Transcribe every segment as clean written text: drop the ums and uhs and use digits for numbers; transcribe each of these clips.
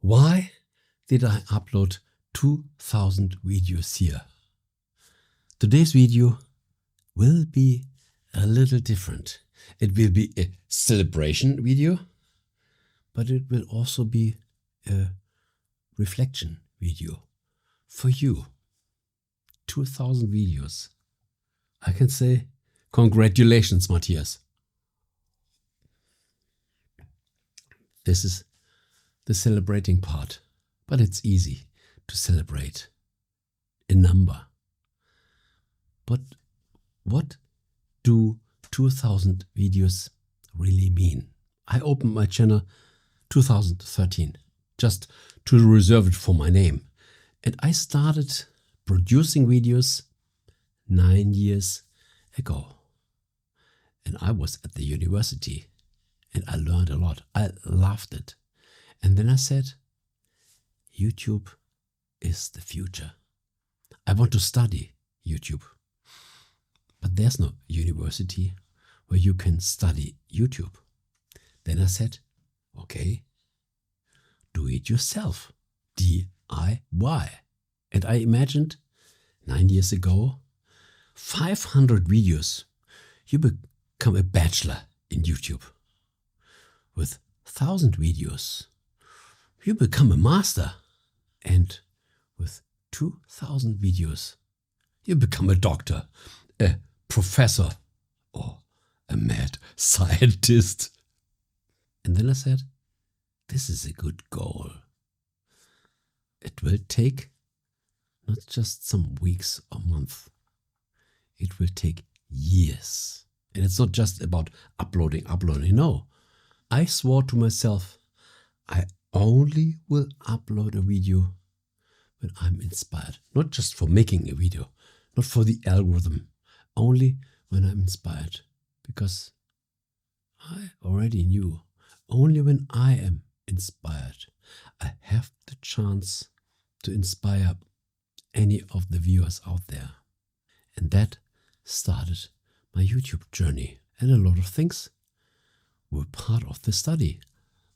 Why did I upload 2000 videos here? Today's video will be a little different. It will be a celebration video, but it will also be a reflection video for you. 2000 videos. I can say congratulations, Matthias. This is the celebrating part, but it's easy to celebrate a number. But what do 2000 videos really mean? I opened my channel 2013 just to reserve it for my name, and I started producing videos 9 years ago. And I was at the university and I learned a lot. I loved it. And then I said, YouTube is the future. I want to study YouTube. But there's no university where you can study YouTube. Then I said, okay, do it yourself. DIY. And I imagined 9 years ago, 500 videos. You become a bachelor in YouTube. With 1,000 videos, you become a master. And with 2,000 videos, you become a doctor, a professor, or a mad scientist. And then I said, this is a good goal. It will take not just some weeks or months. It will take years. And it's not just about uploading. No. I swore to myself, I only will upload a video when I'm inspired. Not just for making a video, not for the algorithm, only when I'm inspired. Because I already knew, only when I am inspired, I have the chance to inspire any of the viewers out there. And that started my YouTube journey. And a lot of things were part of the study.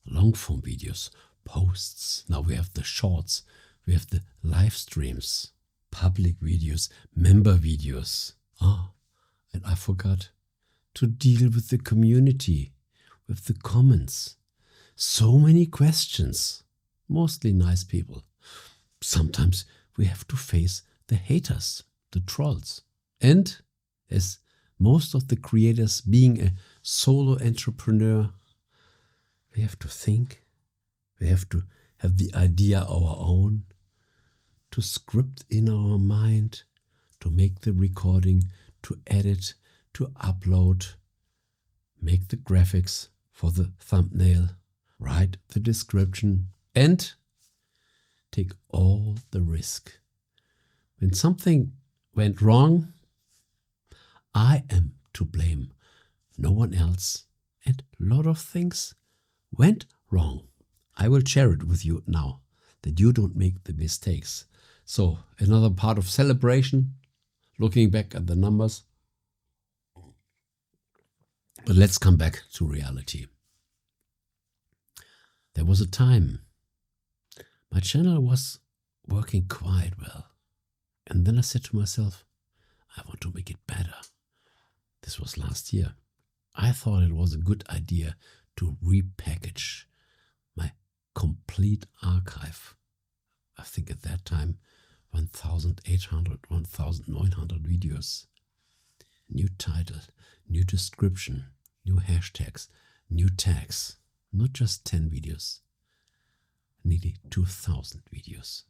Long form videos, posts. Now we have the shorts. We have the live streams, public videos, member videos. And I forgot to deal with the community, with the comments. So many questions, mostly nice people. Sometimes we have to face the haters, the trolls. And as most of the creators being a solo entrepreneur, we have to think, we have to have the idea our own, to script in our mind, to make the recording, to edit, to upload, make the graphics for the thumbnail, write the description, and take all the risk. When something went wrong, I am to blame, no one else, and a lot of things went wrong. I will share it with you now, that you don't make the mistakes. So another part of celebration, looking back at the numbers. But let's come back to reality. There was a time my channel was working quite well. And then I said to myself, I want to make it better. This was last year. I thought it was a good idea to repackage my complete archive. I think at that time, 1,800, 1,900 videos. New title, new description, new hashtags, new tags. Not just 10 videos, nearly 2,000 videos.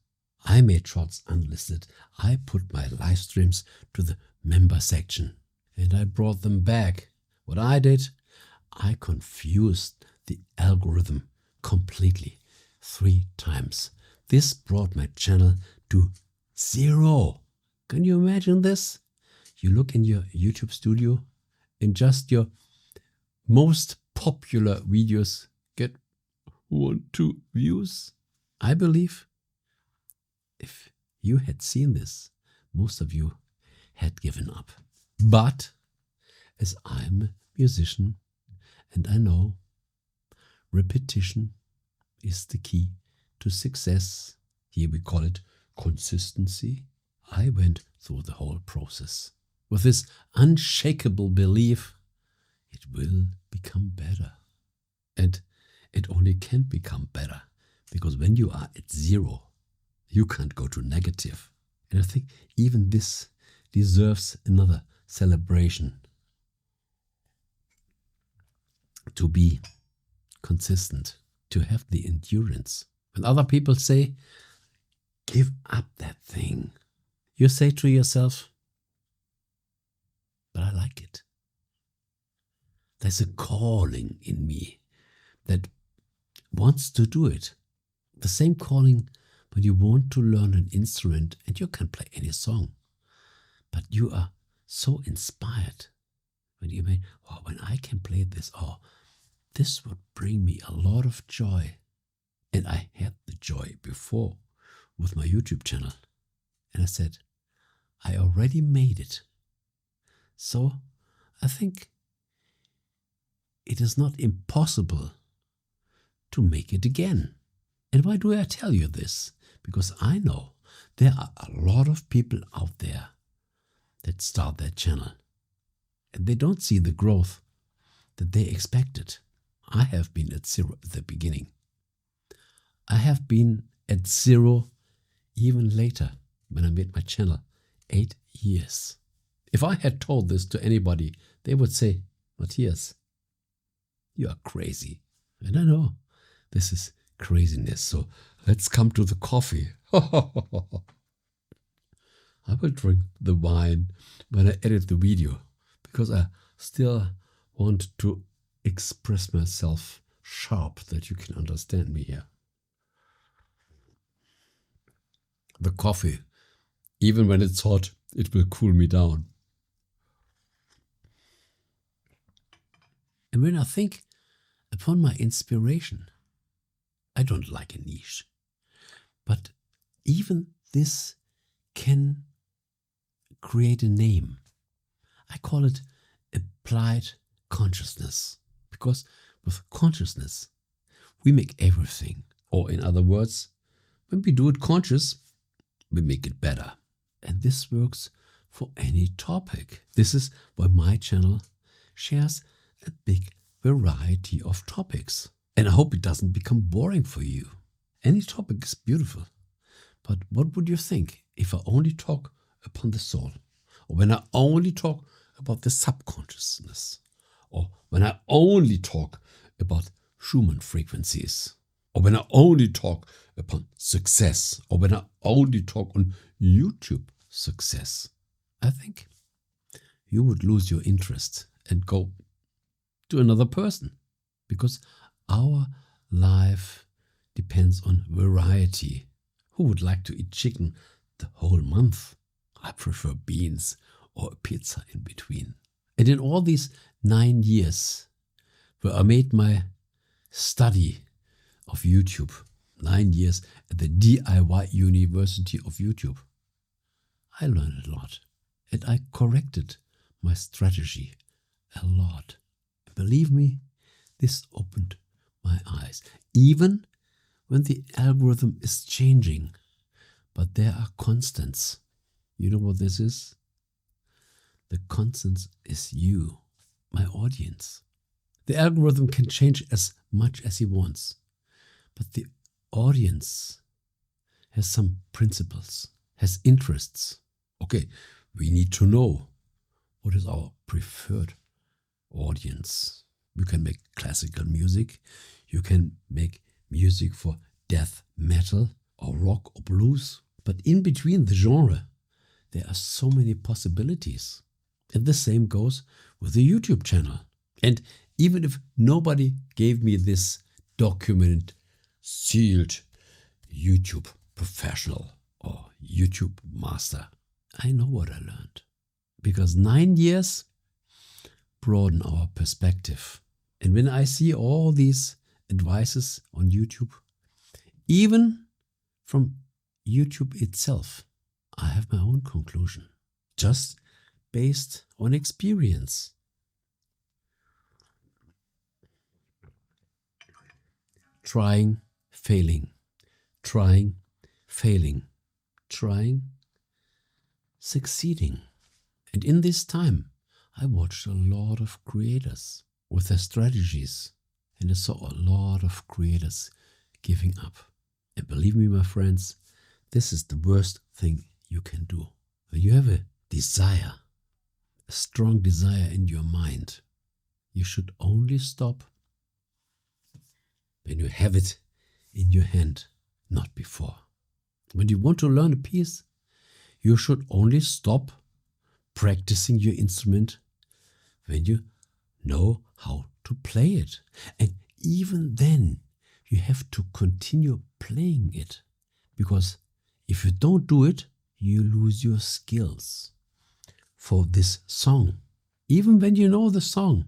I made shorts unlisted. I put my live streams to the member section and I brought them back. What I did, I confused the algorithm completely 3 times. This brought my channel to 0. Can you imagine this? You look in your YouTube studio and just your most popular videos get 1, 2 views. I believe if you had seen this, most of you had given up. But as I'm a musician and I know repetition is the key to success, here we call it consistency, I went through the whole process with this unshakable belief it will become better. And it only can become better because when you are at zero, you can't go to negative. And I think even this deserves another celebration. To be consistent, to have the endurance. When other people say, give up that thing, you say to yourself, but I like it. There's a calling in me that wants to do it. The same calling when you want to learn an instrument and you can play any song. But you are so inspired when you may, oh, when I can play this, oh, this would bring me a lot of joy. And I had the joy before with my YouTube channel. And I said, I already made it. So I think it is not impossible to make it again. And why do I tell you this? Because I know there are a lot of people out there that start their channel and they don't see the growth that they expected. I have been at zero at the beginning. I have been at zero even later when I made my channel, 8 years. If I had told this to anybody, they would say, Matthias, you are crazy. And I know this is craziness. So let's come to the coffee. I will drink the wine when I edit the video because I still want to express myself sharp that you can understand me here. The coffee, even when it's hot, it will cool me down. And when I think upon my inspiration, I don't like a niche, but even this can create a name. I call it applied consciousness, because with consciousness, we make everything. Or in other words, when we do it conscious, we make it better. And this works for any topic. This is why my channel shares a big variety of topics. And I hope it doesn't become boring for you. Any topic is beautiful. But what would you think if I only talk upon the soul? Or when I only talk about the subconsciousness? Or when I only talk about Schumann frequencies? Or when I only talk upon success? Or when I only talk on YouTube success? I think you would lose your interest and go to another person, because our life depends on variety. Who would like to eat chicken the whole month? I prefer beans or a pizza in between. And in all these 9 years where I made my study of YouTube, 9 years at the DIY University of YouTube, I learned a lot and I corrected my strategy a lot. Believe me, this opened my eyes, even when the algorithm is changing. But there are constants. You know what this is? The constant is you, my audience. The algorithm can change as much as he wants, but the audience has some principles, has interests. Okay, we need to know what is our preferred audience. You can make classical music, you can make music for death metal or rock or blues, but in between the genre there are so many possibilities. And the same goes with the YouTube channel. And even if nobody gave me this document sealed YouTube professional or YouTube master, I know what I learned, because 9 years broaden our perspective. And when I see all these advices on YouTube, even from YouTube itself, I have my own conclusion, just based on experience. Trying, failing, trying, failing, trying, succeeding. And in this time, I watched a lot of creators with their strategies, and I saw a lot of creators giving up. And believe me, my friends, this is the worst thing you can do. When you have a desire, a strong desire in your mind, you should only stop when you have it in your hand, not before. When you want to learn a piece, you should only stop practicing your instrument when you know how to play it. And even then, you have to continue playing it, because if you don't do it, you lose your skills for this song. Even when you know the song,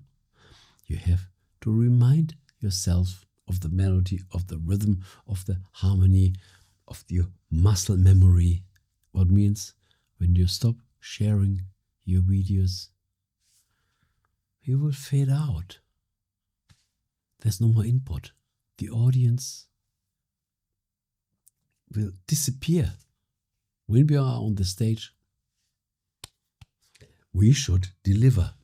you have to remind yourself of the melody, of the rhythm, of the harmony, of your muscle memory. What means when you stop sharing your videos, you will fade out. There's no more input. The audience will disappear. When we are on the stage, we should deliver.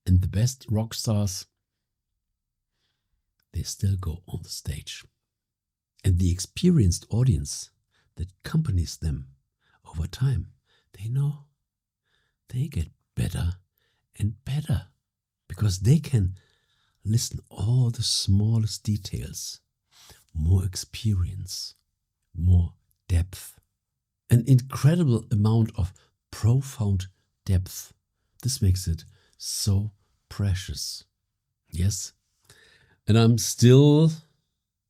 And the best rock stars, they still go on the stage. And the experienced audience that accompanies them over time, they know they get better and better, because they can listen all the smallest details, more experience, more depth, an incredible amount of profound depth. This makes it so precious. Yes. And I'm still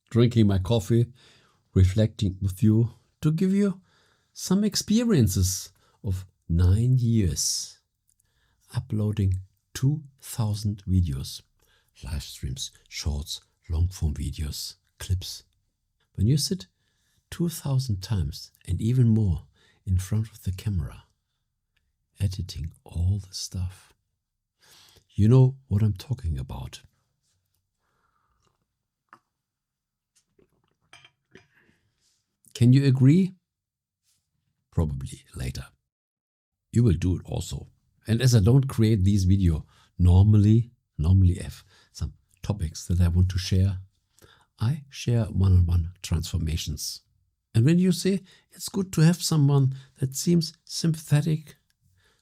drinking my coffee, reflecting with you to give you some experiences of 9 years, uploading 2,000 videos, live streams, shorts, long form videos, clips. When you sit 2,000 times and even more in front of the camera, editing all the stuff, you know what I'm talking about. Can you agree? Probably later. You will do it also. And as I don't create these videos normally I have some topics that I want to share. I share one-on-one transformations. And when you say it's good to have someone that seems sympathetic,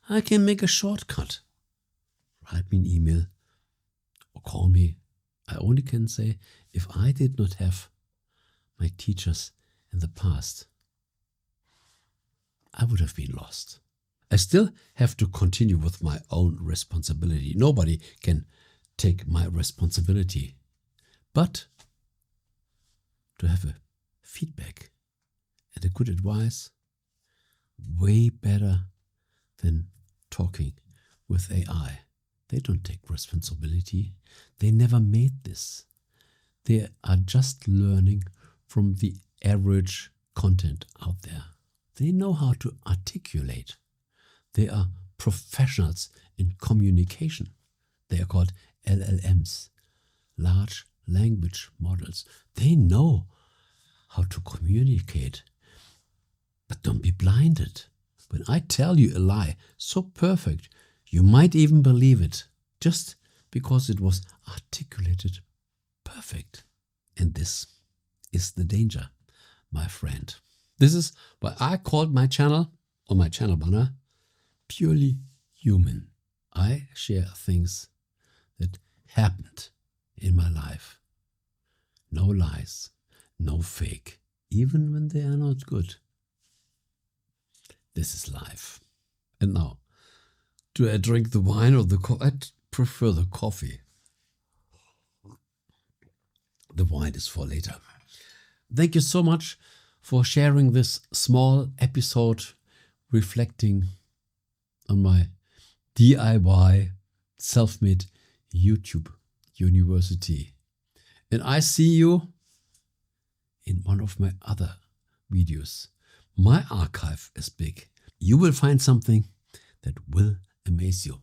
I can make a shortcut. Write me an email or call me. I only can say, if I did not have my teachers in the past, I would have been lost. I still have to continue with my own responsibility. Nobody can take my responsibility. But to have a feedback and a good advice, way better than talking with AI. They don't take responsibility. They never made this. They are just learning from the average content out there. They know how to articulate. They are professionals in communication. They are called LLMs, large language models. They know how to communicate. But don't be blinded. When I tell you a lie so perfect, you might even believe it, just because it was articulated perfect. And this is the danger, my friend. This is why I called my channel, or my channel banner, Purely Human. I share things that happened in my life. No lies, no fake, even when they are not good. This is life. And now, do I drink the wine or the coffee? I prefer the coffee. The wine is for later. Thank you so much for sharing this small episode reflecting on my DIY self-made YouTube university. And I see you in one of my other videos. My archive is big. You will find something that will amaze you.